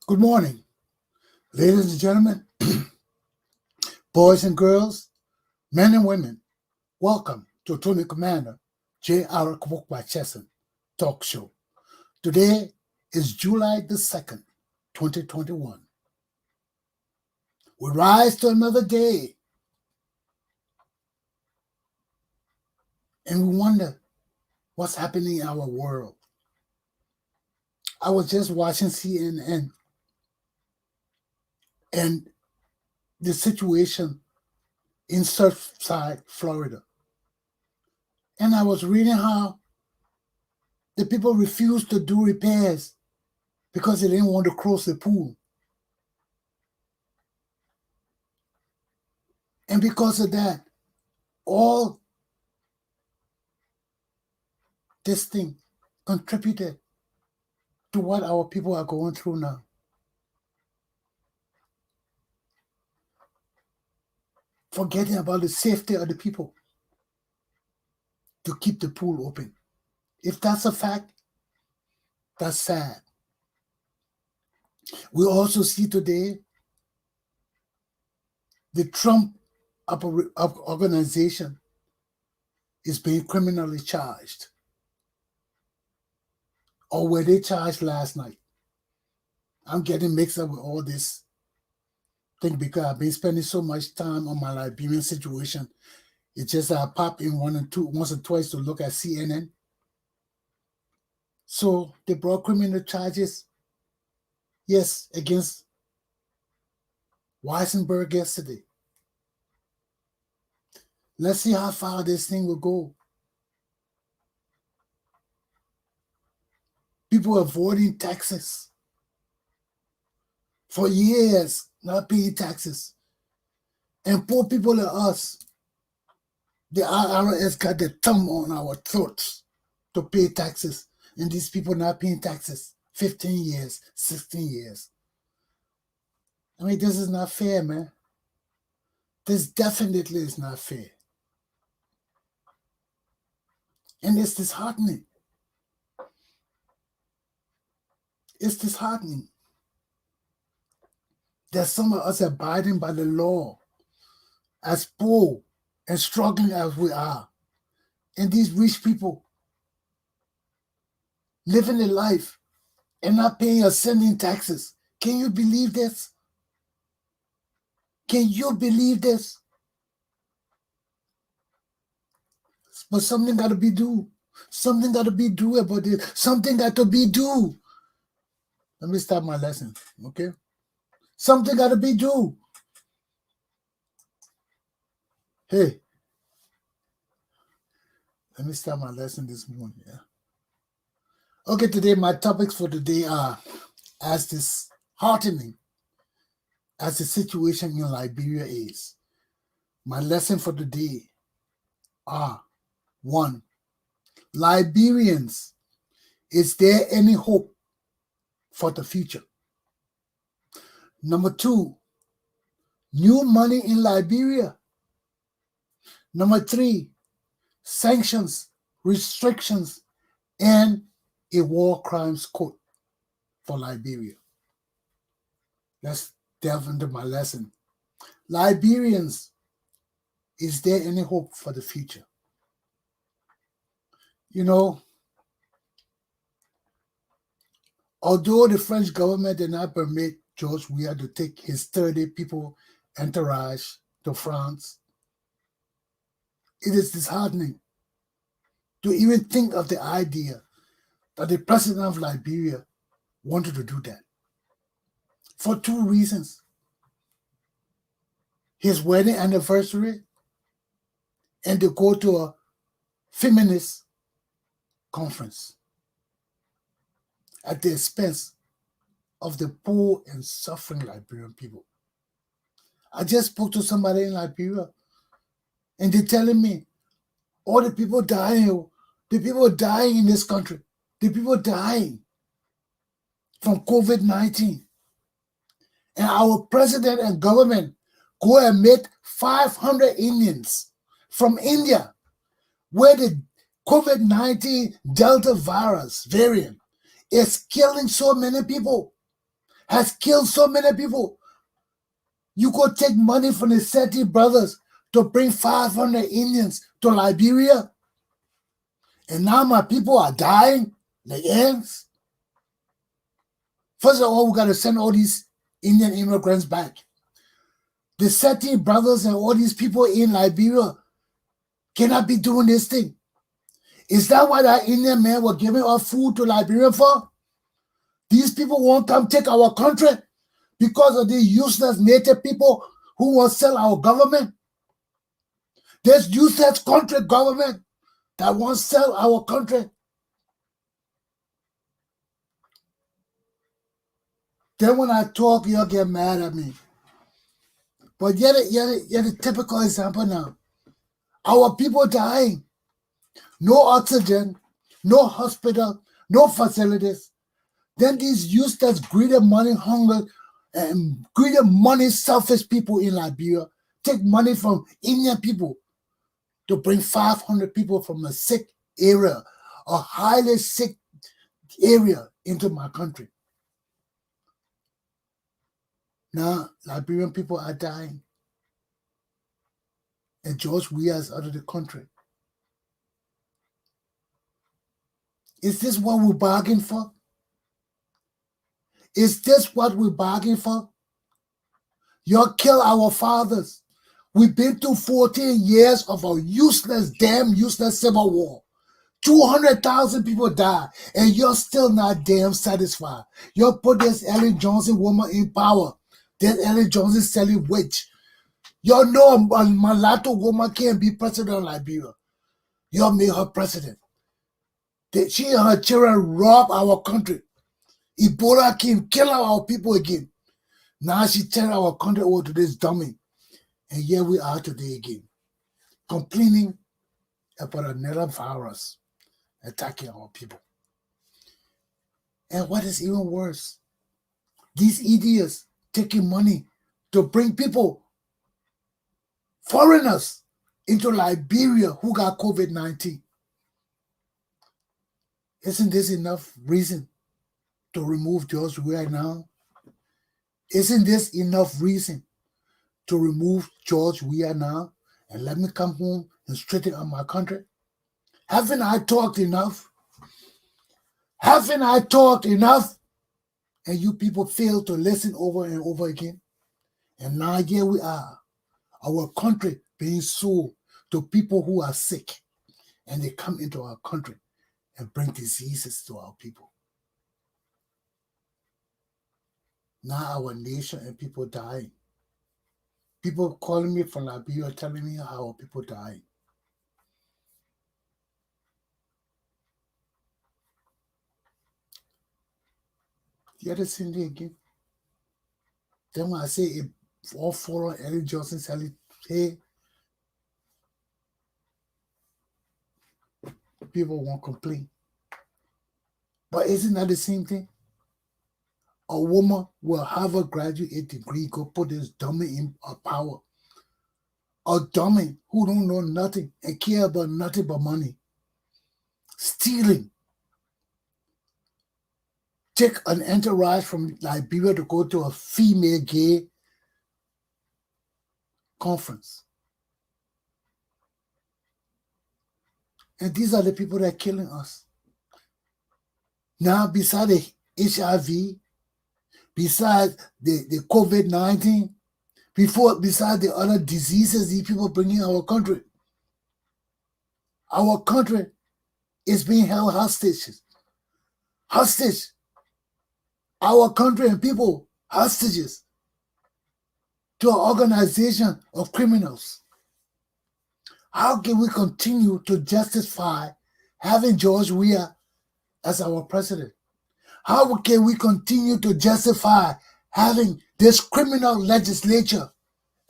Good morning, ladies and gentlemen, boys and girls, men and women. Welcome to Attorney Commander Galpohkpa Chesson Talk Show. Today is July the 2nd, 2021. We rise to another day and we wonder what's happening in our world. I was just watching CNN and the situation in Surfside, Florida. And I was reading how the people refused to do repairs because they didn't want to close the pool. And because of that, all this thing contributed to what our people are going through now. forgetting about the safety of the people to keep the pool open. If that's a fact, that's sad. We also see today the Trump organization is being criminally charged. Or were they charged last night? I'm getting mixed up with all this thing because I've been spending so much time on my Liberian situation. It's just that I pop in once or twice to look at CNN. So they brought criminal charges, yes, against Weissenberg yesterday. Let's see how far this thing will go. People avoiding taxes for years, not paying taxes. And poor people like us, the IRS got the thumb on our throats to pay taxes. And these people not paying taxes 15 years, 16 years. I mean, this is not fair, man. This definitely is not fair. And it's disheartening. It's disheartening that some of us are abiding by the law as poor and struggling as we are. And these rich people living a life and not paying or sending taxes. Can you believe this? Can you believe this? But something got to be due. Something got to be due about this. Something got to be due. Let me start my lesson, okay? Something got to be due. Hey, let me start my lesson this morning, yeah? Okay, today my topics for today are as disheartening as the situation in Liberia is. My lesson for today are 1. Liberians, is there any hope for the future? Number 2, new money in Liberia. Number 3, sanctions, restrictions, and a war crimes court for Liberia. Let's delve into my lesson. Liberians, is there any hope for the future? You know, although the French government did not permit George Weah to take his 30 people entourage to France, it is disheartening to even think of the idea that the president of Liberia wanted to do that. For 2 reasons. His wedding anniversary and to go to a feminist conference at the expense of the poor and suffering Liberian people. I just spoke to somebody in Liberia and they're telling me, all the people dying in this country, the people dying from COVID-19. And our president and government go and make 500 Indians from India, where the COVID-19 Delta virus variant is killing so many people, has killed so many people. You could take money from the Seti brothers to bring 500 Indians to Liberia. And now my people are dying like ants. First of all, we got to send all these Indian immigrants back. The Seti brothers and all these people in Liberia cannot be doing this thing. Is that why that Indian man was giving us food to Liberia for? These people won't come take our country because of the useless native people who will sell our government. There's useless country government that won't sell our country. Then when I talk, you'll get mad at me. But yet a typical example now. Our people dying. No oxygen, no hospital, no facilities. Then these useless, greedy money, hunger, and greedy money, selfish people in Liberia take money from Indian people to bring 500 people from a sick area, a highly sick area, into my country. Now, Liberian people are dying. And George Weah is out of the country. Is this what we bargained for? Is this what we bargained for? You kill our fathers. We've been through 14 years of a damn useless civil war. 200,000 people died, and you're still not damn satisfied. You put this Ellen Johnson woman in power. This Ellen Johnson selling witch. You know a mulatto woman can't be president of Liberia. You made her president. She and her children rob our country. Ebola came, kill our people again. Now she turned our country over to this dummy. And here we are today again, complaining about another virus attacking our people. And what is even worse, these idiots taking money to bring people, foreigners, into Liberia who got COVID-19. Isn't this enough reason to remove George Weah now? Isn't this enough reason to remove George Weah now and let me come home and straighten up my country? Haven't I talked enough? Haven't I talked enough? And you people fail to listen over and over again. And now here we are, our country being sold to people who are sick. And they come into our country and bring diseases to our people. Now our nation and people dying. People calling me from Liberia telling me how our people dying. The other thing again. Then when I say if all follow Ellen Johnson selling, hey, people won't complain. But isn't that the same thing? A woman will have a graduate degree, go put this dummy in power. A dummy who don't know nothing and care about nothing but money. Stealing. Take an entourage from Liberia to go to a female gay conference. And these are the people that are killing us. Now, besides the HIV, besides the COVID-19, besides the other diseases these people bring in our country is being held hostage. Our country and people hostages to an organization of criminals. How can we continue to justify having George Weah as our president? How can we continue to justify having this criminal legislature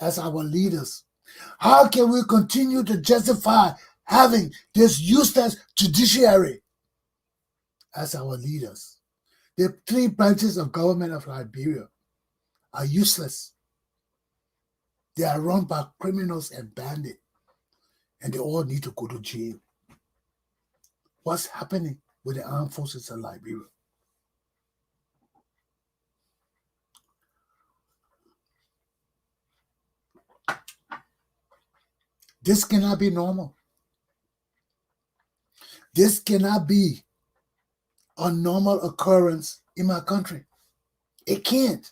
as our leaders? How can we continue to justify having this useless judiciary as our leaders? The three branches of government of Liberia are useless. They are run by criminals and bandits, and they all need to go to jail. What's happening with the armed forces of Liberia? This cannot be normal. This cannot be a normal occurrence in my country. It can't.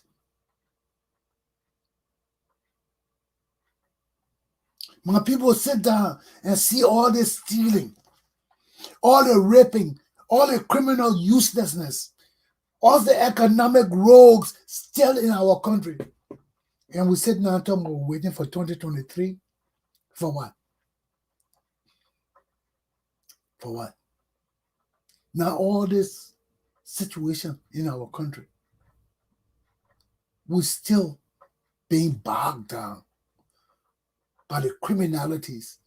When people sit down and see all this stealing, all the raping, all the criminal uselessness, all the economic rogues still in our country, and we sit down and talk about waiting for 2023, for what? For what? Now all this situation in our country, we're still being bogged down by the criminalities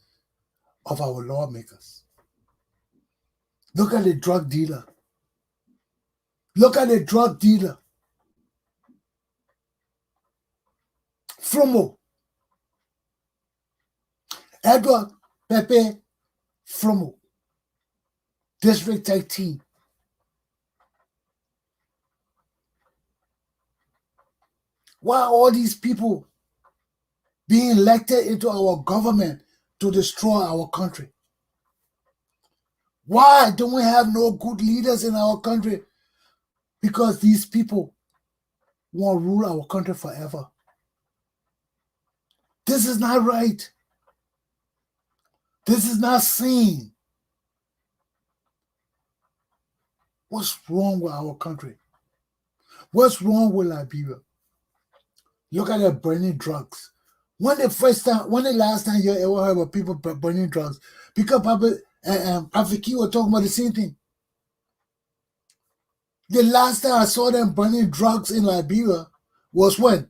of our lawmakers. Look at the drug dealer. Look at the drug dealer. Fromo. Edward Pepe Flomo, District 13. Why are all these people being elected into our government to destroy our country? Why don't we have no good leaders in our country? Because these people want to rule our country forever. This is not right. This is not sane. What's wrong with our country? What's wrong with Liberia? Look at the burning drugs. When the last time you ever heard of people burning drugs? Because Prophet Key was talking about the same thing. The last time I saw them burning drugs in Liberia was when?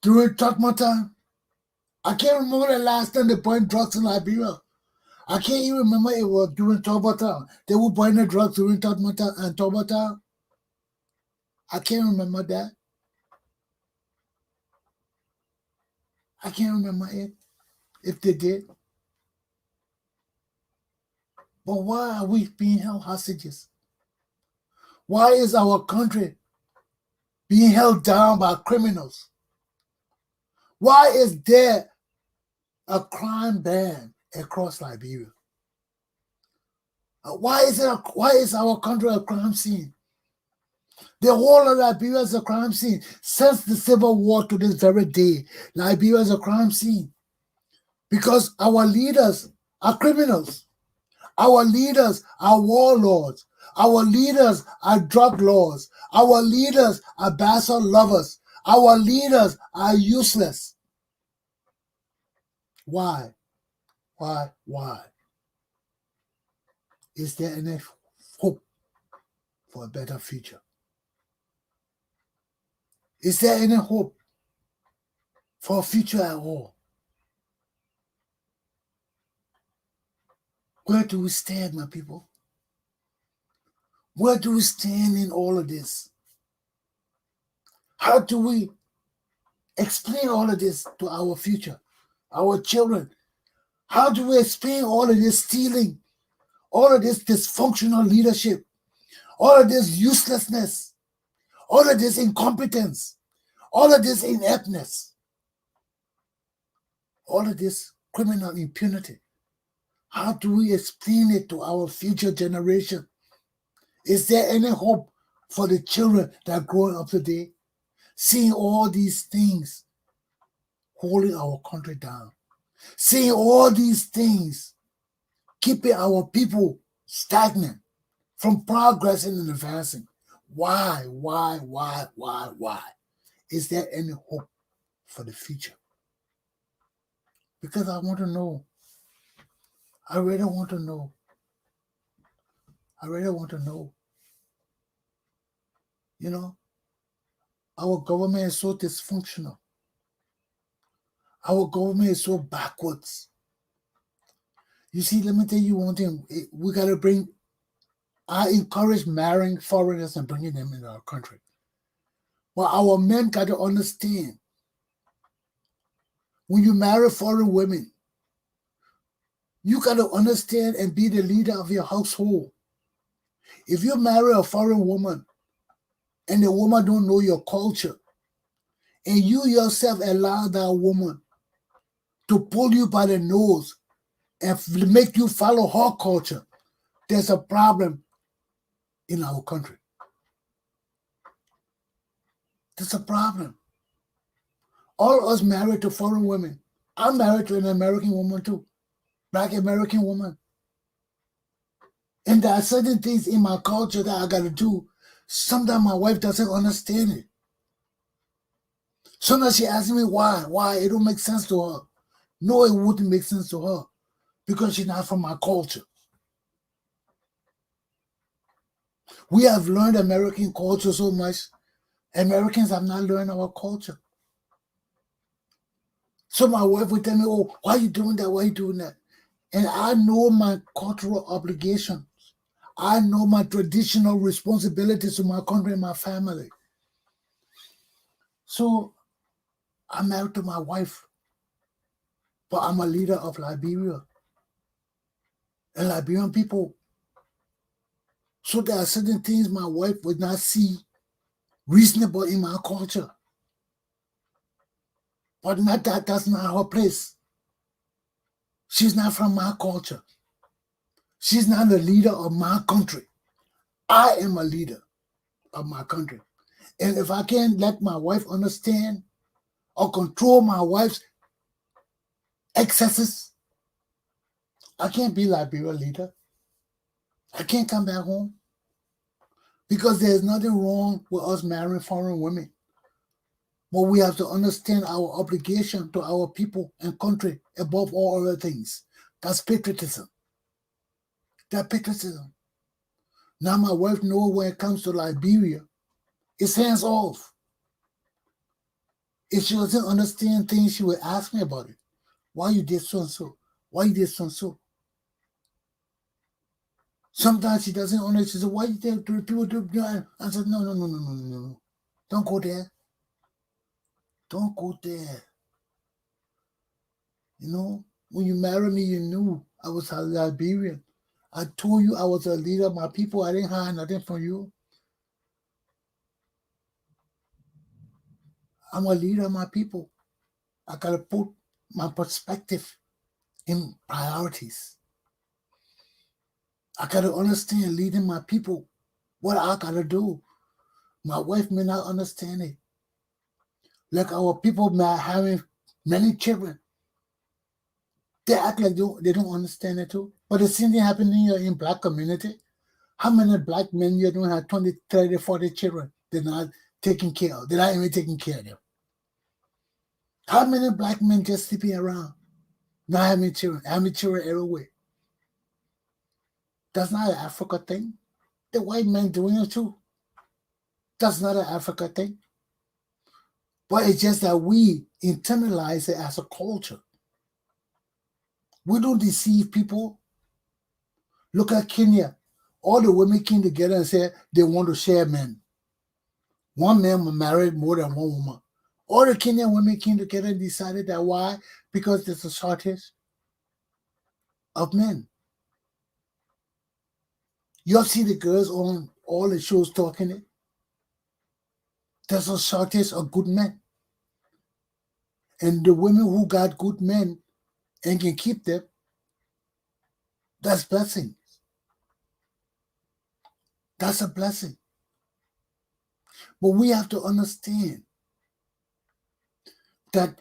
During Totma time. I can't remember the last time they burned drugs in Liberia. I can't even remember it was during Totma time. They were burning drugs during Totma time and Totma time. I can't remember that. I can't remember it, if they did. But why are we being held hostages? Why is our country being held down by criminals? Why is there a crime ban across Liberia? Why is our country a crime scene? The whole of Liberia is a crime scene. Since the Civil War to this very day, Liberia is a crime scene. Because our leaders are criminals. Our leaders are warlords. Our leaders are drug lords. Our leaders are bastard lovers. Our leaders are useless. Why? Why? Is there any hope for a better future? Is there any hope for a future at all? Where do we stand, my people? Where do we stand in all of this? How do we explain all of this to our future, our children? How do we explain all of this stealing, all of this dysfunctional leadership, all of this uselessness, all of this incompetence, all of this ineptness, all of this criminal impunity? How do we explain it to our future generation? Is there any hope for the children that are growing up today, seeing all these things holding our country down, seeing all these things keeping our people stagnant from progressing and advancing? Why? Is there any hope for the future? Because I want to know. I really want to know. You know, our government is so dysfunctional. Our government is so backwards. You see, let me tell you one thing. We got to bring, I encourage marrying foreigners and bringing them into our country. But our men got to understand, when you marry foreign women, you got to understand and be the leader of your household. If you marry a foreign woman and the woman don't know your culture, and you yourself allow that woman to pull you by the nose and make you follow her culture, there's a problem in our country. There's a problem. All of us married to foreign women. I'm married to an American woman too, Black American woman. And there are certain things in my culture that I got to do. Sometimes my wife doesn't understand it. Sometimes she asks me why. It don't make sense to her. No, it wouldn't make sense to her because she's not from my culture. We have learned American culture so much. Americans have not learned our culture. So my wife would tell me, oh, why are you doing that? Why are you doing that? And I know my cultural obligations. I know my traditional responsibilities to my country and my family. So I'm married to my wife. But I'm a leader of Liberia. And Liberian people. So there are certain things my wife would not see reasonable in my culture. But that's not her place. She's not from my culture. She's not the leader of my country. I am a leader of my country. And if I can't let my wife understand or control my wife's excesses, I can't be Liberia leader. I can't come back home. Because there's nothing wrong with us marrying foreign women. But we have to understand our obligation to our people and country above all other things. That's patriotism. That's patriotism. Now my wife knows when it comes to Liberia, it's hands off. If she doesn't understand things, she will ask me about it. Why you did so and so? Why you did so and so? Sometimes she doesn't understand. She says, why you did people do that? I said, no. Don't go there. Don't go there. You know, when you married me, you knew I was a Liberian. I told you I was a leader of my people. I didn't hide nothing from you. I'm a leader of my people. I got to put my perspective in priorities. I got to understand leading my people, what I got to do. My wife may not understand it. Like our people having many children. They act like they don't understand it too. But the same thing happening in black community. How many black men you don't have 20, 30, 40 children they're not taking care of? They're not even taking care of them. How many black men just sleeping around, not having children everywhere? That's not an Africa thing. The white men doing it too. That's not an Africa thing. But it's just that we internalize it as a culture. We don't deceive people. Look at Kenya. All the women came together and said they want to share men. One man will marry more than one woman. All the Kenyan women came together and decided that. Why? Because there's a shortage of men. You'll see the girls on all the shows talking it. There's a shortage of good men. And the women who got good men and can keep them, that's blessing. That's a blessing. But we have to understand that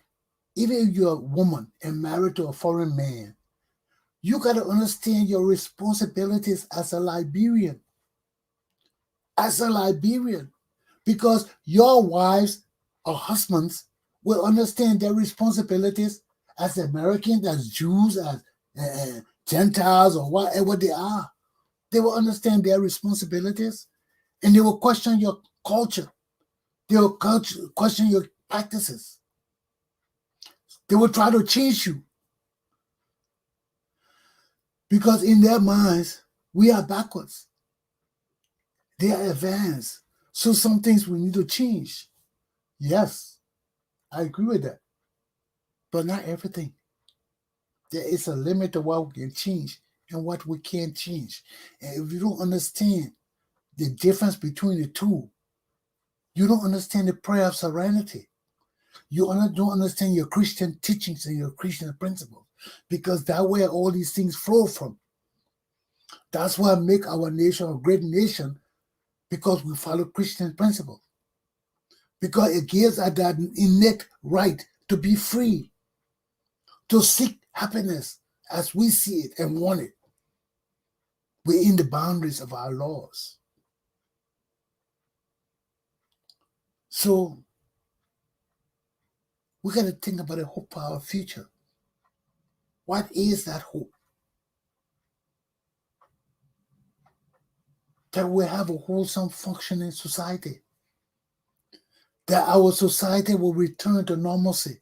even if you're a woman and married to a foreign man, you got to understand your responsibilities as a Liberian. As a Liberian. Because your wives or husbands will understand their responsibilities as Americans, as Jews, as Gentiles, or whatever they are. They will understand their responsibilities and they will question your culture. They will question your practices. They will try to change you. Because in their minds, we are backwards. They are advanced. So some things we need to change. Yes, I agree with that. But not everything. There is a limit to what we can change and what we can't change. And if you don't understand the difference between the two, you don't understand the prayer of serenity. You don't understand your Christian teachings and your Christian principles, because that's where all these things flow from. That's why I make our nation a great nation, because we follow Christian principles. Because it gives us that innate right to be free, to seek happiness as we see it and want it within the boundaries of our laws. So we got to think about a hope for our future. What is that hope? That we have a wholesome functioning society. That our society will return to normalcy.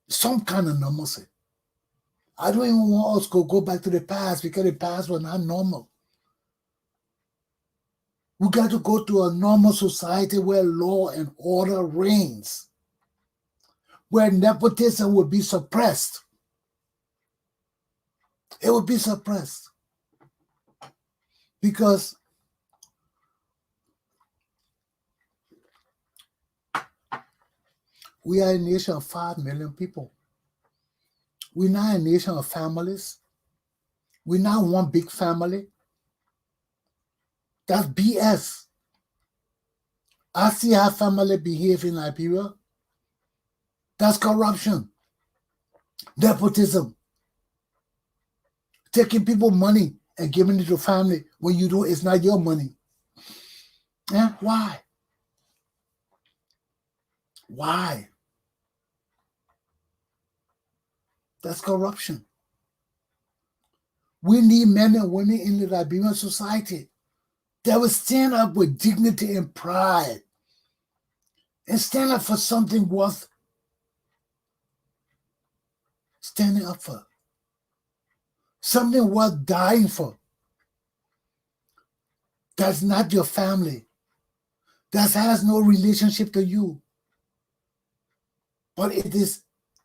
Some kind of normalcy. I don't even want us to go back to the past, because the past was not normal. We got to go to a normal society where law and order reigns. where nepotism would be suppressed. It would be suppressed. Because we are a nation of 5 million people. We're not a nation of families. We're not one big family. That's BS. I see how family behave in Liberia. That's corruption. Nepotism. Taking people's money and giving it to family when you do it's not your money. Yeah? Why? Why? That's corruption. We need men and women in the Liberian society that will stand up with dignity and pride and stand up for something worth standing up for. Something worth dying for. That's not your family. That has no relationship to you. But it is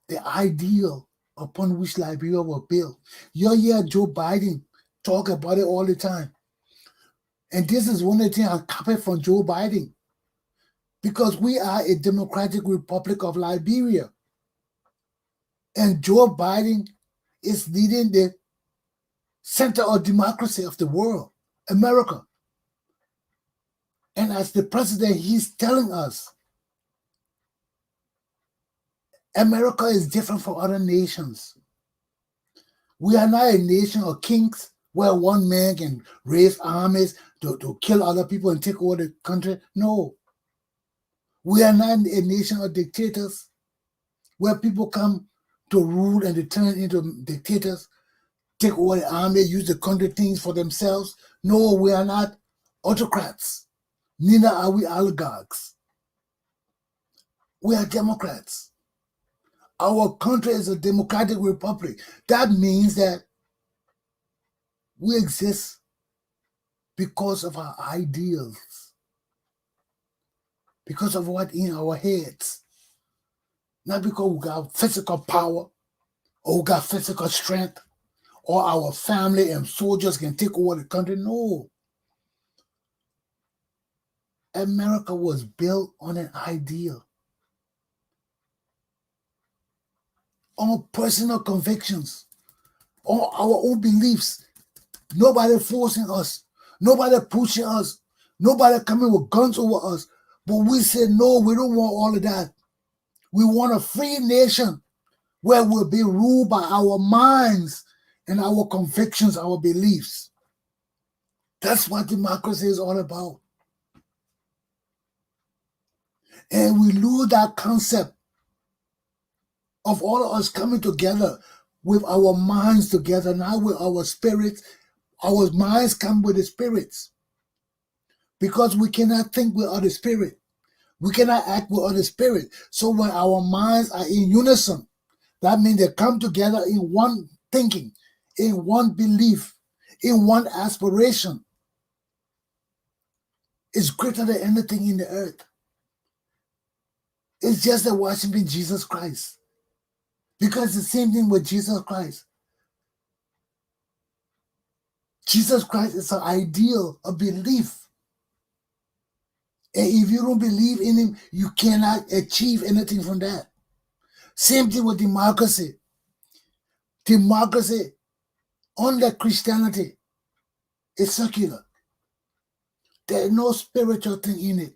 the ideal upon which Liberia was built. You hear Joe Biden talk about it all the time. And this is one of the things I copied from Joe Biden. Because we are a democratic republic of Liberia. And Joe Biden is leading the center of democracy of the world, America. And as the president, he's telling us, America is different from other nations. We are not a nation of kings where one man can raise armies to kill other people and take over the country. No. We are not a nation of dictators where people come to rule and to turn into dictators, take over the army, use the country things for themselves. No, we are not autocrats. Neither are we oligarchs. We are Democrats. Our country is a democratic republic. That means that we exist because of our ideals, because of what's in our heads. Not because we got physical power or we got physical strength or our family and soldiers can take over the country. No. America was built on an ideal, on personal convictions, on our own beliefs. Nobody forcing us, nobody pushing us, nobody coming with guns over us. But we said, no, we don't want all of that. We want a free nation where we'll be ruled by our minds and our convictions, our beliefs. That's what democracy is all about. And we lose that concept of all of us coming together with our minds together, not with our spirits. Our minds come with the spirits. Because we cannot think with other spirit. We cannot act with other spirit. So when our minds are in unison, that means they come together in one thinking, in one belief, in one aspiration. It's greater than anything in the earth. It's just the worshiping Jesus Christ. Because the same thing with Jesus Christ. Jesus Christ is an ideal, a belief. And if you don't believe in him, you cannot achieve anything from that. Same thing with democracy. Democracy, unlike Christianity, is secular. There is no spiritual thing in it.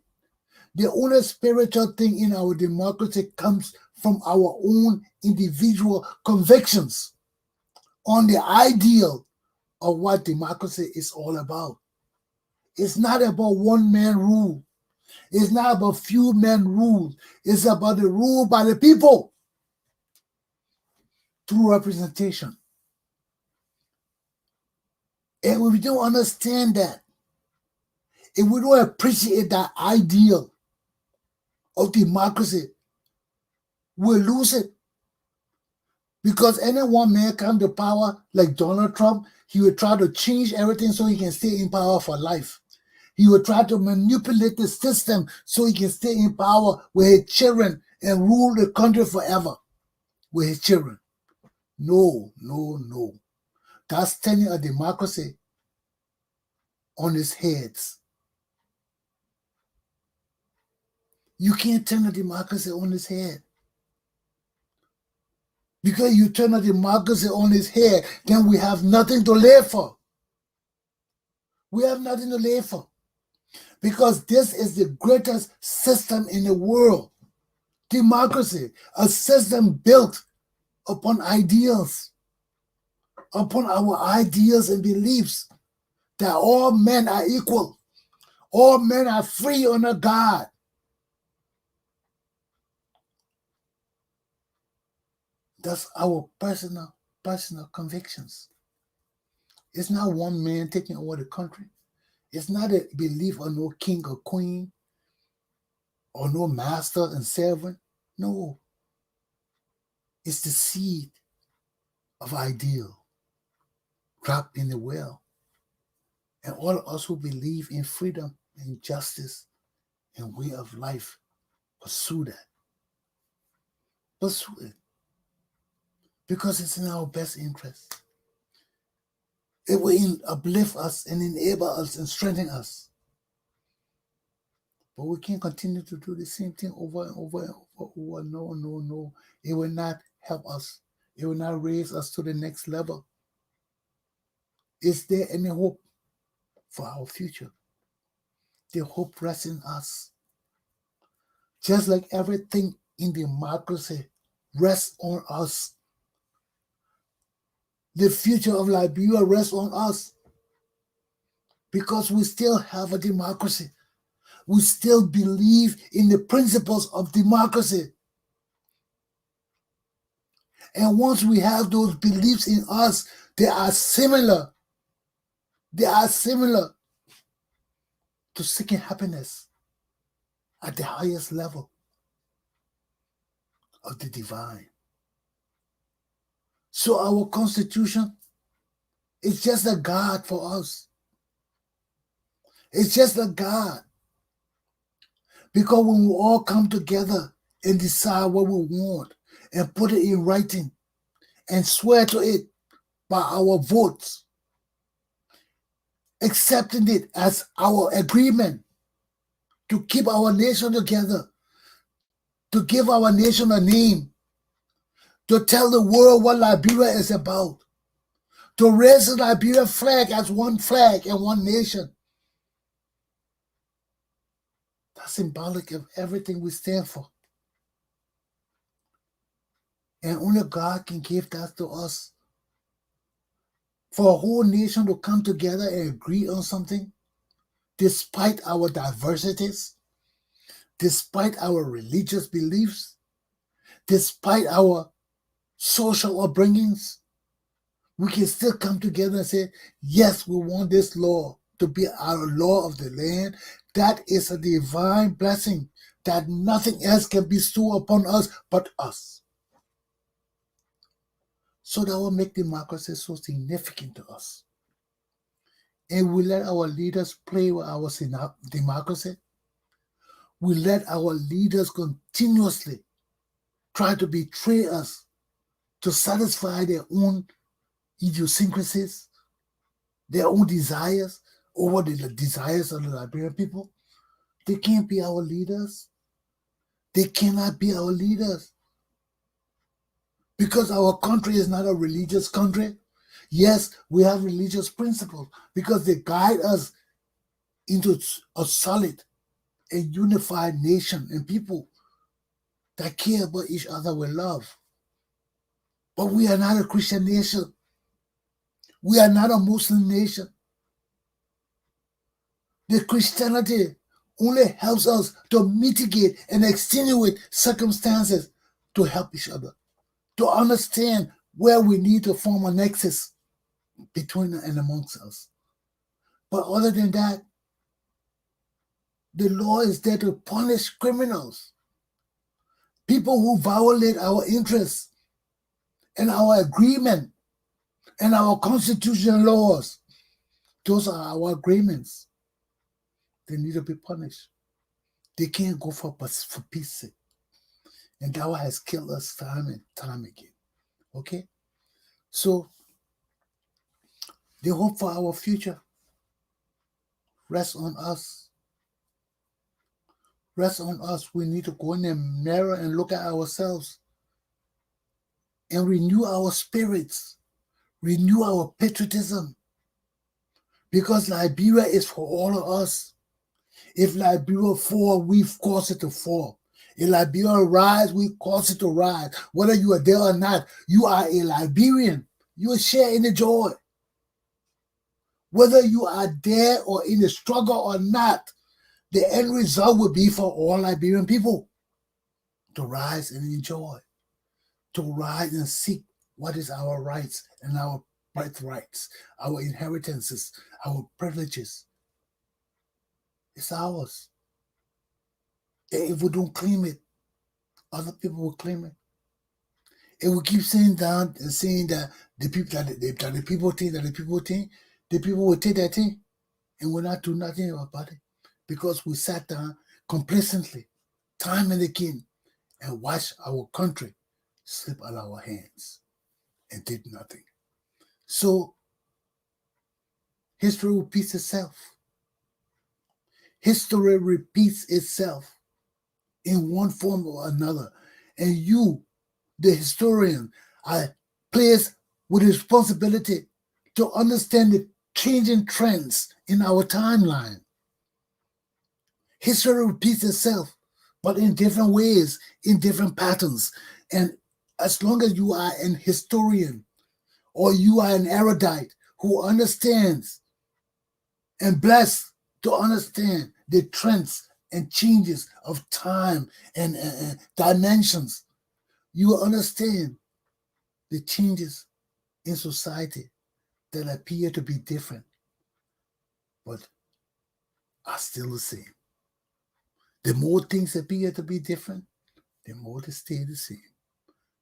The only spiritual thing in our democracy comes from our own individual convictions on the ideal of what democracy is all about. It's not about one man rule. It's not about few men rule. It's about the rule by the people through representation. And if we don't understand that, if we don't appreciate that ideal of democracy, we'll lose it. Because any one man come to power like Donald Trump, he will try to change everything so he can stay in power for life. He will try to manipulate the system so he can stay in power with his children and rule the country forever with his children. No, no, no. That's turning a democracy on its heads. You can't turn a democracy on its head. Because you turn a democracy on its head, then we have nothing to live for. We have nothing to live for. Because this is the greatest system in the world. Democracy, a system built upon ideals, upon our ideas and beliefs that all men are equal. All men are free under God. That's our personal convictions. It's not one man taking over the country. It's not a belief of no king or queen or no master and servant. No. It's the seed of ideal dropped in the well. And all of us who believe in freedom and justice and way of life, pursue that. Pursue it. Because it's in our best interest. It will uplift us and enable us and strengthen us. But we can't continue to do the same thing over and over and over. No, no, no. It will not help us. It will not raise us to the next level. Is there any hope for our future? The hope rests in us. Just like everything in democracy rests on us. The future of Liberia rests on us. Because we still have a democracy. We still believe in the principles of democracy. And once we have those beliefs in us, they are similar. They are similar to seeking happiness at the highest level of the divine. So our constitution is just a guide for us. It's just a guide. Because when we all come together and decide what we want and put it in writing and swear to it by our votes, accepting it as our agreement to keep our nation together, to give our nation a name, to tell the world what Liberia is about, to raise the Liberian flag as one flag and one nation. That's symbolic of everything we stand for. And only God can give that to us. For a whole nation to come together and agree on something, despite our diversities, despite our religious beliefs, despite our social upbringings, we can still come together and say, yes, we want this law to be our law of the land. That is a divine blessing that nothing else can bestow upon us but us. So that will make democracy so significant to us. And we let our leaders play with our democracy. We let our leaders continuously try to betray us to satisfy their own idiosyncrasies, their own desires over the desires of the Liberian people. They can't be our leaders. They cannot be our leaders. Because our country is not a religious country. Yes, we have religious principles because they guide us into a solid and unified nation and people that care about each other with love. But we are not a Christian nation. We are not a Muslim nation. The Christianity only helps us to mitigate and extenuate circumstances to help each other, to understand where we need to form a nexus between and amongst us. But other than that, the law is there to punish criminals, people who violate our interests and our agreement and our constitutional laws. Those are our agreements. They need to be punished. They can't go for peace sake. And that has killed us time and time again. Okay? So the hope for our future rests on us. Rests on us. We need to go in the mirror and look at ourselves and renew our spirits, renew our patriotism, because Liberia is for all of us. If Liberia fall, we've caused it to fall. If Liberia rise, we cause it to rise. Whether you are there or not, you are a Liberian. You share in the joy. Whether you are there or in the struggle or not, the end result will be for all Liberian people to rise and enjoy, to rise and seek what is our rights and our birthrights, our inheritances, our privileges. It's ours. And if we don't claim it, other people will claim it. If we keep saying down and saying that the people the people will take that thing and will not do nothing about it, because we sat down complacently, time and again, and watched our country slip out of our hands and did nothing. So history repeats itself. History repeats itself in one form or another. And you, the historian, are placed with responsibility to understand the changing trends in our timeline. History repeats itself, but in different ways, in different patterns. And as long as you are an historian or you are an erudite who understands and blessed to understand the trends and changes of time and dimensions, you will understand the changes in society that appear to be different, but are still the same. The more things appear to be different, the more they stay the same.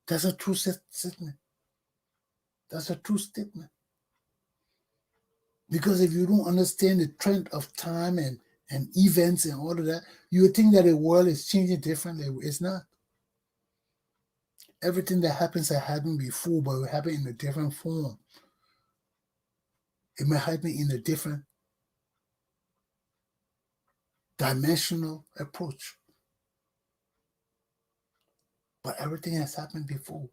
That's a true statement. That's a true statement. Because if you don't understand the trend of time and events and all of that, you would think that the world is changing differently. It's not. Everything that happens has happened before, but it happened in a different form. It may happen in a different dimensional approach. But everything has happened before.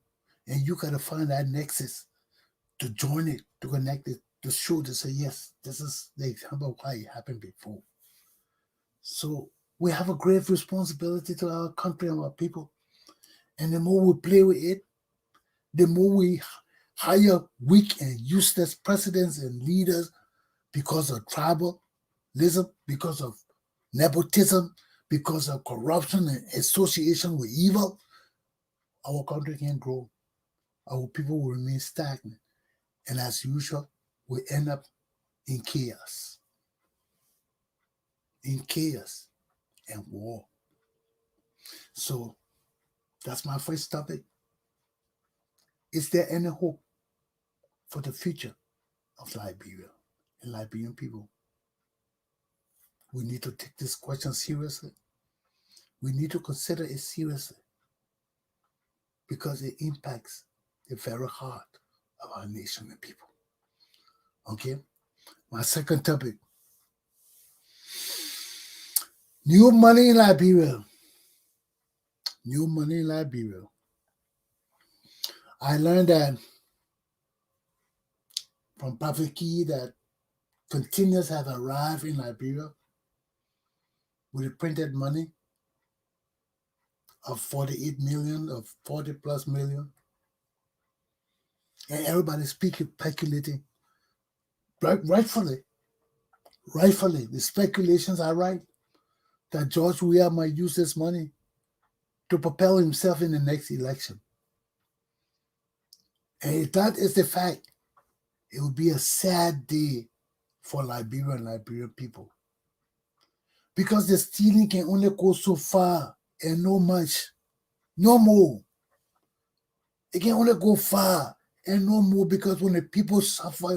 And you got to find that nexus to join it, to connect it, to show, to say, yes, this is the example of why it happened before. So we have a great responsibility to our country and our people. And the more we play with it, the more we hire weak and useless presidents and leaders because of tribalism, because of nepotism, because of corruption and association with evil, our country can't grow. Our people will remain stagnant. And as usual, we end up in chaos. In chaos and war. So that's my first topic. Is there any hope for the future of Liberia and Liberian people? We need to take this question seriously. We need to consider it seriously because it impacts the very heart of our nation and people. Okay? My second topic. New money in Liberia. New money in Liberia. I learned that from Prophet Key that containers have arrived in Liberia with the printed money of 48 million, of 40 plus million. And everybody's speculating. Rightfully, the speculations are right that George Weah might use this money to propel himself in the next election. And if that is the fact, it would be a sad day for Liberia and Liberian people. Because the stealing can only go so far and no much. No more. It can only go far and no more, because when the people suffer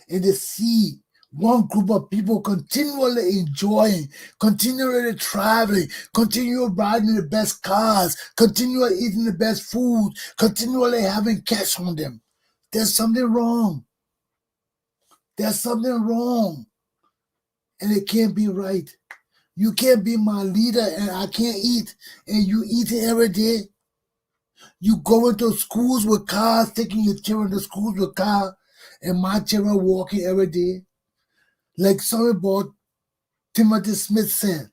and they see One group of people continually enjoying, continually traveling, continually riding the best cars, continually eating the best food, continually having cash on them. There's something wrong. There's something wrong. And it can't be right. You can't be my leader and I can't eat, and you eat it every day. You go into schools with cars, taking your children to schools with cars, and my children walking every day. Like somebody about Timothy Smith said,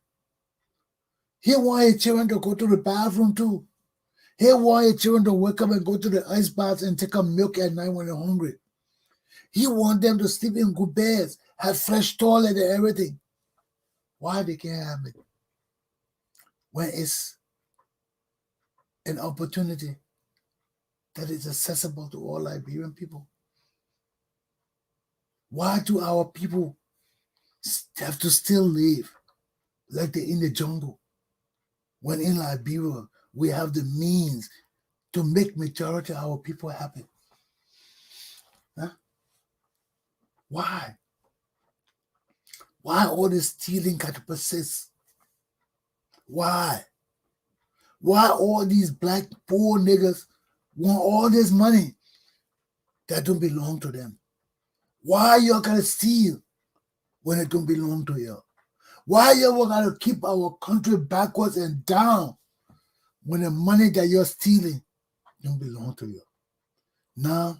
he want his children to go to the bathroom too. He want his children to wake up and go to the ice baths and take a milk at night when they're hungry. He want them to sleep in good beds, have fresh toilet and everything. Why they can't have it? When it's an opportunity that is accessible to all Liberian people. Why do our people have to still live like they're in the jungle when in Liberia we have the means to make majority of our people happy? Huh? Why? Why all this stealing got to persist? Why? Why all these black poor niggas want all this money that don't belong to them? Why y'all gotta steal when it don't belong to you? Why y'all gotta keep our country backwards and down when the money that you're stealing don't belong to you? Now,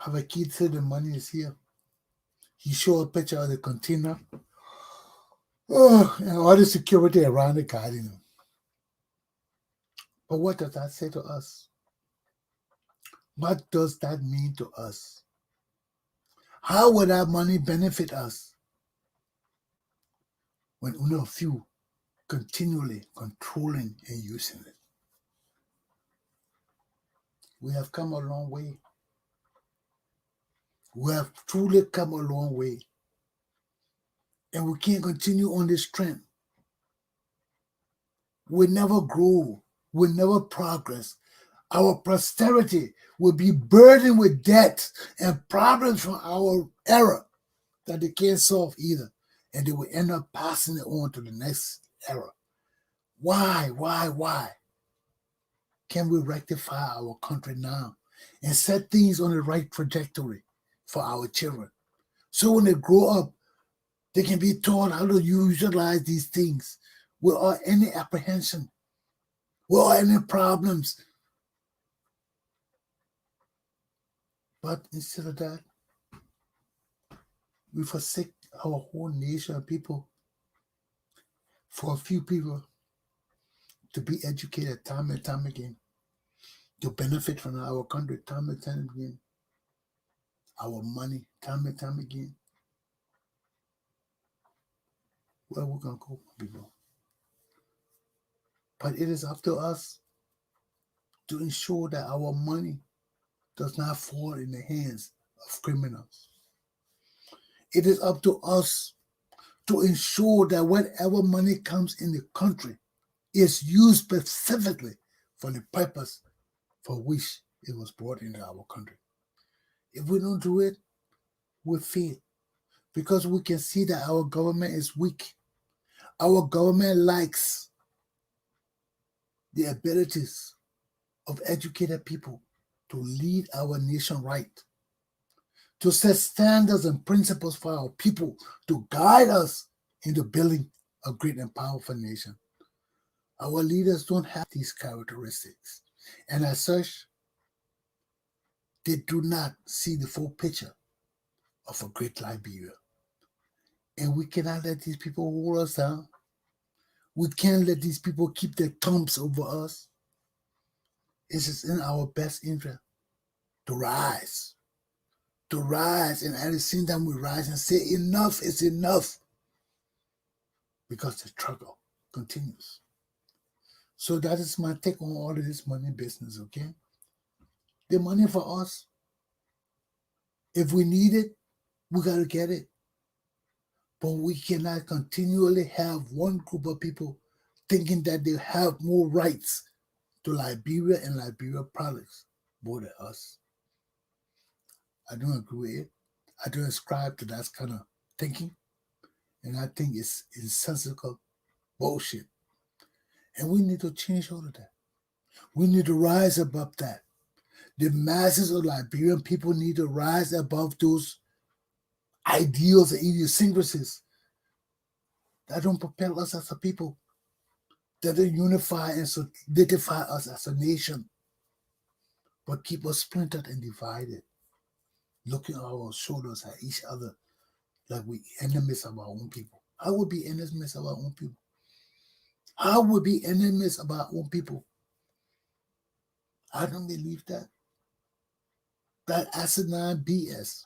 have a kid say the money is here. He show a picture of the container. Oh, and all the security around the garden. But what does that say to us? What does that mean to us? How will that money benefit us when only a few continually controlling and using it? We have come a long way. We have truly come a long way. And we can't continue on this trend. We'll never grow. We'll never progress. Our posterity will be burdened with debt and problems from our era that they can't solve either. And they will end up passing it on to the next era. Why? Can we rectify our country now and set things on the right trajectory for our children? So when they grow up, they can be taught how to utilize these things without any apprehension, without any problems. But instead of that, we forsake our whole nation of people for a few people to be educated time and time again, to benefit from our country time and time again, our money time and time again. Where we're going to go, people. But it is up to us to ensure that our money does not fall in the hands of criminals. It is up to us to ensure that whatever money comes in the country is used specifically for the purpose for which it was brought into our country. If we don't do it, we fail. Because we can see that our government is weak. Our government lacks the abilities of educated people to lead our nation right, to set standards and principles for our people, to guide us into building a great and powerful nation. Our leaders don't have these characteristics, and as such, they do not see the full picture of a great Liberia. And we cannot let these people hold us down. We can't let these people keep their thumbs over us. It's just in our best interest to rise. And at the same time we rise and say enough is enough, because the struggle continues. So that is my take on all of this money business, okay? The money for us, if we need it, we got to get it. But we cannot continually have one group of people thinking that they have more rights to Liberia and Liberia products more than us. I don't agree with it. I don't ascribe to that kind of thinking. And I think it's sensical bullshit. And we need to change all of that. We need to rise above that. The masses of Liberian people need to rise above those ideals and idiosyncrasies that don't propel us as a people, that don't unify and solidify us as a nation, but keep us splintered and divided, looking over our shoulders at each other like we enemies of our own people. How would we be enemies of our own people? How would we be enemies of our own people? I don't believe that. That asinine BS.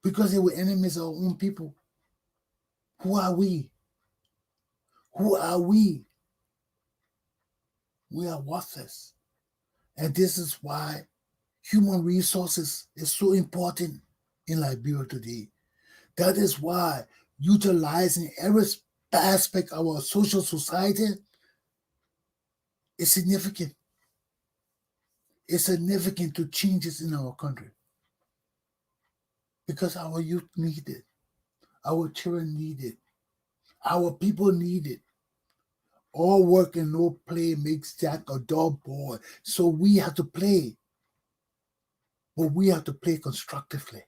Because they were enemies of our own people. Who are we? Who are we? We are worthless. And this is why human resources is so important in Liberia today. That is why utilizing every aspect of our social society is significant. It's significant to changes in our country. Because our youth need it. Our children need it. Our people need it. All work and no play makes Jack a dull boy. So we have to play. But we have to play constructively.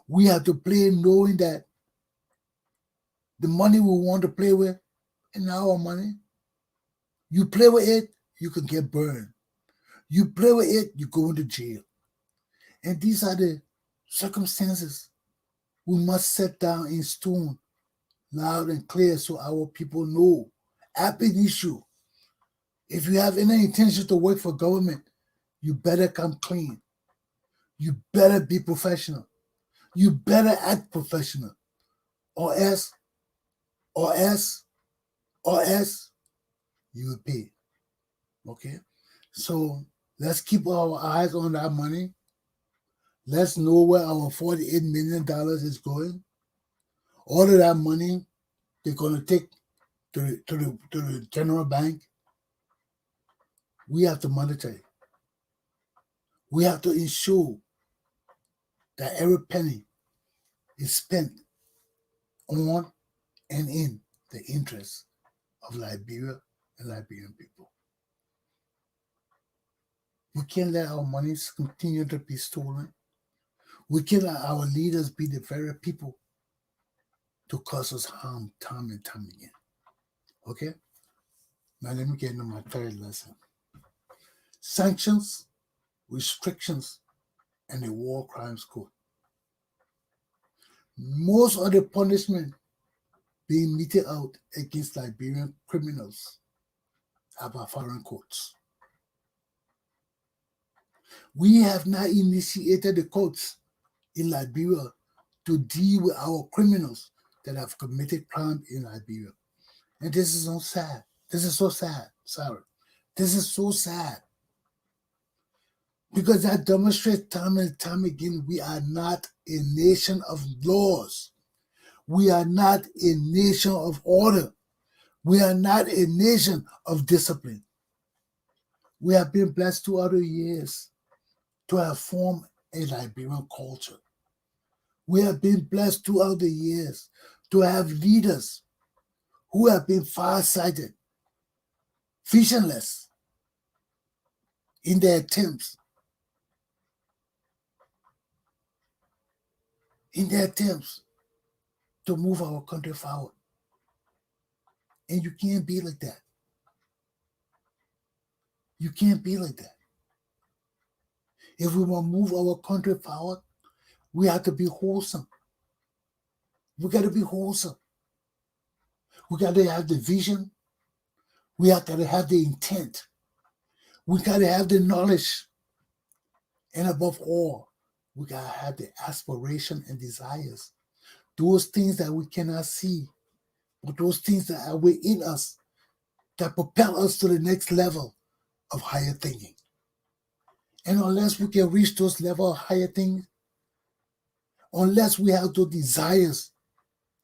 We have to play knowing that the money we want to play with is our money. You play with it, you can get burned. You play with it, you go into jail. And these are the circumstances we must set down in stone, loud and clear, so our people know. Ab initio, if you have any intention to work for government, you better come clean. You better be professional. You better act professional. Or else, you will pay. Okay? So let's keep our eyes on that money. Let's know where our $48 million is going. All of that money they're going to take to the general bank. We have to monitor it. We have to ensure that every penny is spent on and in the interests of Liberia and Liberian people. We can't let our monies continue to be stolen. We can't let our leaders be the very people to cause us harm time and time again. Okay? Now let me get into my third lesson. Sanctions, restrictions, and the War Crimes Code. Most of the punishment being meted out against Liberian criminals are by foreign courts. We have not initiated the courts in Liberia to deal with our criminals that have committed crime in Liberia. And this is so sad. This is so sad. Sorry. This is so sad. Because that demonstrates time and time again we are not a nation of laws. We are not a nation of order. We are not a nation of discipline. We have been blessed throughout the years to have formed a Liberian culture. We have been blessed throughout the years to have leaders who have been far-sighted, visionless in their attempts to move our country forward. And you can't be like that. You can't be like that. If we want to move our country forward, we have to be wholesome. We got to be wholesome. We got to have the vision. We have to have the intent. We got to have the knowledge. And above all, we got to have the aspiration and desires. Those things that we cannot see, but those things that are within us that propel us to the next level of higher thinking. And unless we can reach those level of higher things, unless we have those desires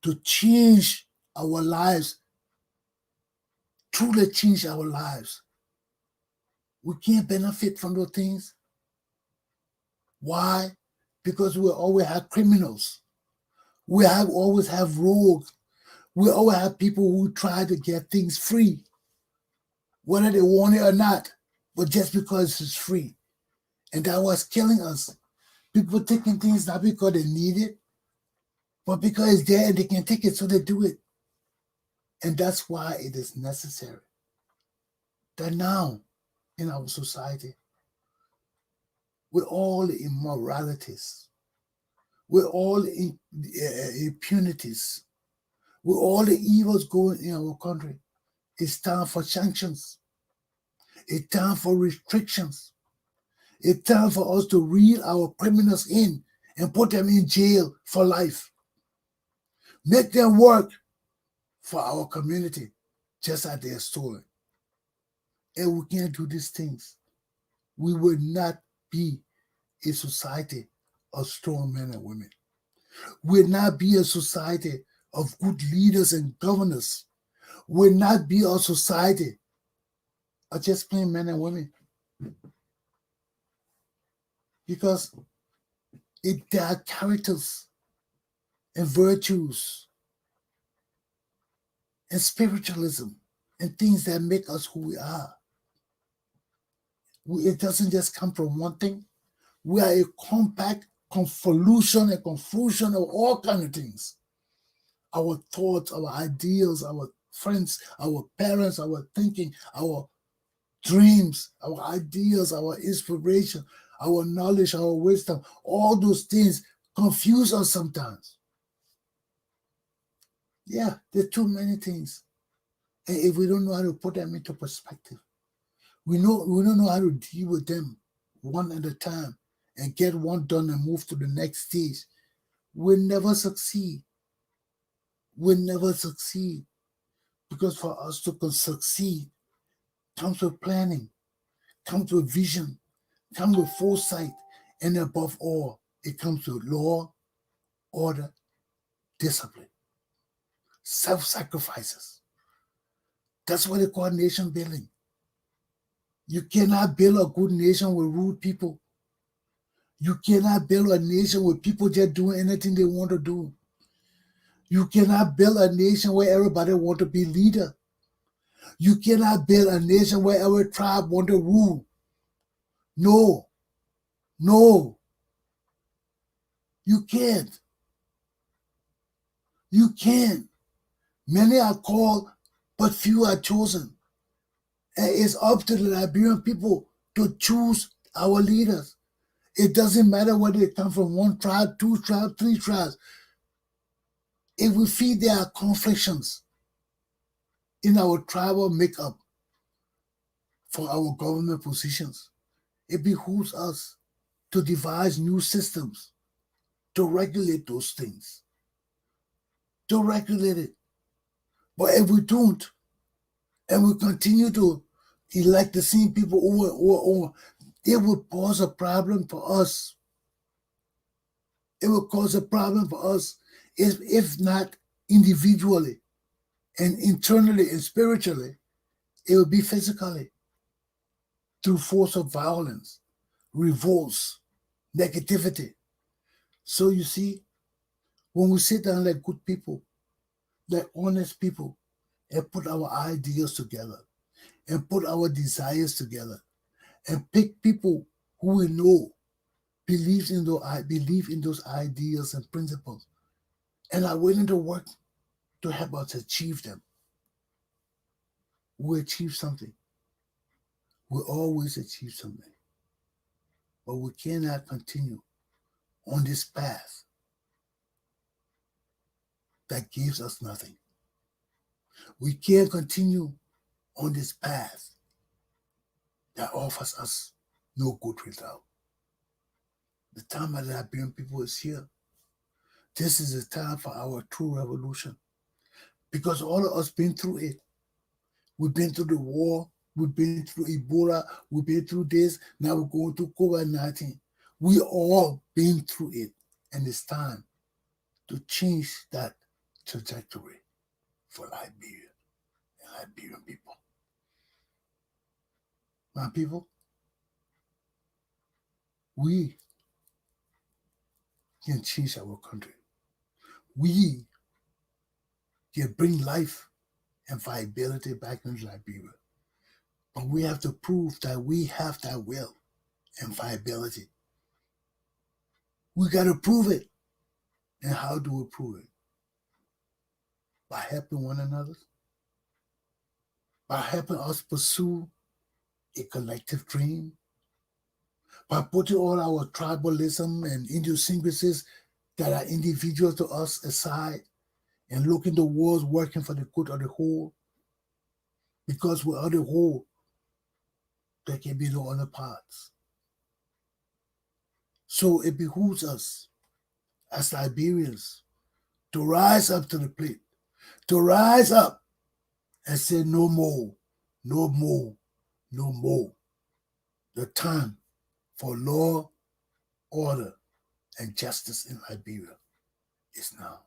to change our lives, truly change our lives, we can't benefit from those things. Why? Because we always have criminals. We always have rogues. We always have people who try to get things free, whether they want it or not, but just because it's free. And that was killing us. People taking things not because they need it, but because it's there and they can take it, so they do it. And that's why it is necessary that now in our society, with all the immoralities, with all the impunities, with all the evils going in our country, it's time for sanctions. It's time for restrictions. It's time for us to reel our criminals in and put them in jail for life. Make them work for our community just as they are stolen. And we can't do these things. We will not be a society of strong men and women. We will not be a society of good leaders and governors. We will not be a society of just plain men and women. Because there are characters and virtues and spiritualism and things that make us who we are. It doesn't just come from one thing. We are a compact convolution and confusion of all kinds of things. Our thoughts, our ideals, our friends, our parents, our thinking, our dreams, our ideas, our inspiration, our knowledge, our wisdom, all those things confuse us sometimes. Yeah, there are too many things. And if we don't know how to put them into perspective, we don't know how to deal with them one at a time and get one done and move to the next stage, we'll never succeed. We'll never succeed. Because for us to succeed comes with planning, comes with vision, comes with foresight, and above all, it comes with law, order, discipline, self-sacrifices. That's what they call nation building. You cannot build a good nation with rude people. You cannot build a nation with people just doing anything they want to do. You cannot build a nation where everybody want to be leader. You cannot build a nation where every tribe want to rule. No. You can't. You can't. Many are called, but few are chosen. And it's up to the Liberian people to choose our leaders. It doesn't matter whether they come from one tribe, two tribes, three tribes. If we feel there are conflicts in our tribal makeup for our government positions, it behooves us to devise new systems to regulate those things. To regulate it. But if we don't, and we continue to elect the same people over, it will cause a problem for us. It will cause a problem for us if not individually and internally and spiritually, it will be physically through force of violence, revolts, negativity. So you see, when we sit down like good people, like honest people, and put our ideas together, and put our desires together, and pick people who we know believe in those ideas and principles, and are willing to work to help us achieve them, we achieve something. We always achieve something. But we cannot continue on this path that gives us nothing. We can't continue on this path that offers us no good result. The time of the Liberian people is here. This is the time for our true revolution. Because all of us been through it. We've been through the war. We've been through Ebola. We've been through this. Now we're going through COVID-19. We all been through it. And it's time to change that trajectory for Liberia and Liberian people. My people, we can change our country. We can bring life and viability back into Liberia. But we have to prove that we have that will and viability. We got to prove it. And how do we prove it? By helping one another, by helping us pursue a collective dream, by putting all our tribalism and idiosyncrasies that are individual to us aside and looking towards working for the good of the whole. Because without the whole, there can be no other parts. So it behooves us as Liberians to rise up to the plate, to rise up and say no more, no more, no more. The time for law, order, and justice in Liberia is now.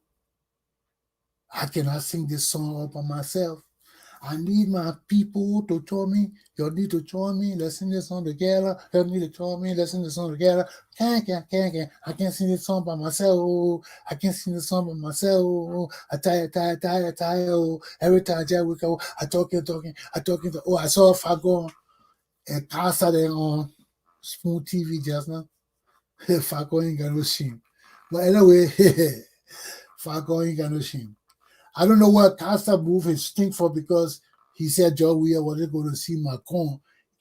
I cannot sing this song all by myself. I need my people to join me. You need to join me. Let's sing this song together. You need to join me. Let's sing this song together. Can't. I can't sing this song by myself. I can't sing this song by myself. I tired. Every time we go, I talking. Oh, I saw Fagon and Casa there on Spoon TV just now. Fagon ain't got no shame. But anyway, Fagon ain't got no shame. I don't know what Costa moved his stink for because he said Joe Weir wasn't going to see Macron.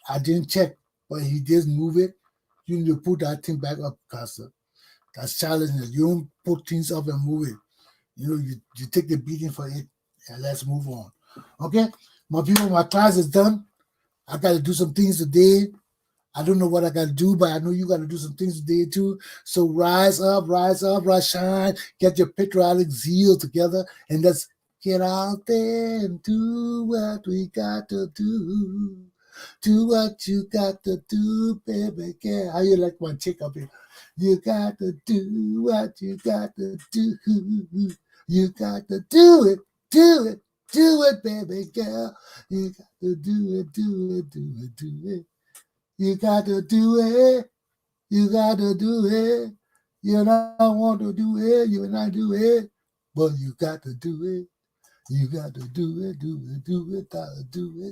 I didn't check, but he did move it. You need to put that thing back up, Costa. That's challenging. You don't put things up and move it. You take the beating for it and let's move on. Okay? My people, my class is done. I got to do some things today. I don't know what I got to do, but I know you got to do some things today too. So rise up, shine, get your patriotic zeal together, and let's get out there and do what we got to do. Do what you got to do, baby girl. How you like my chick up here? You got to do what you got to do. You got to do it, baby girl. You got to do it. You got to do it. You got to do it. You don't want to do it. You not do it. But you got to do it. You got to do it. Gotta do it.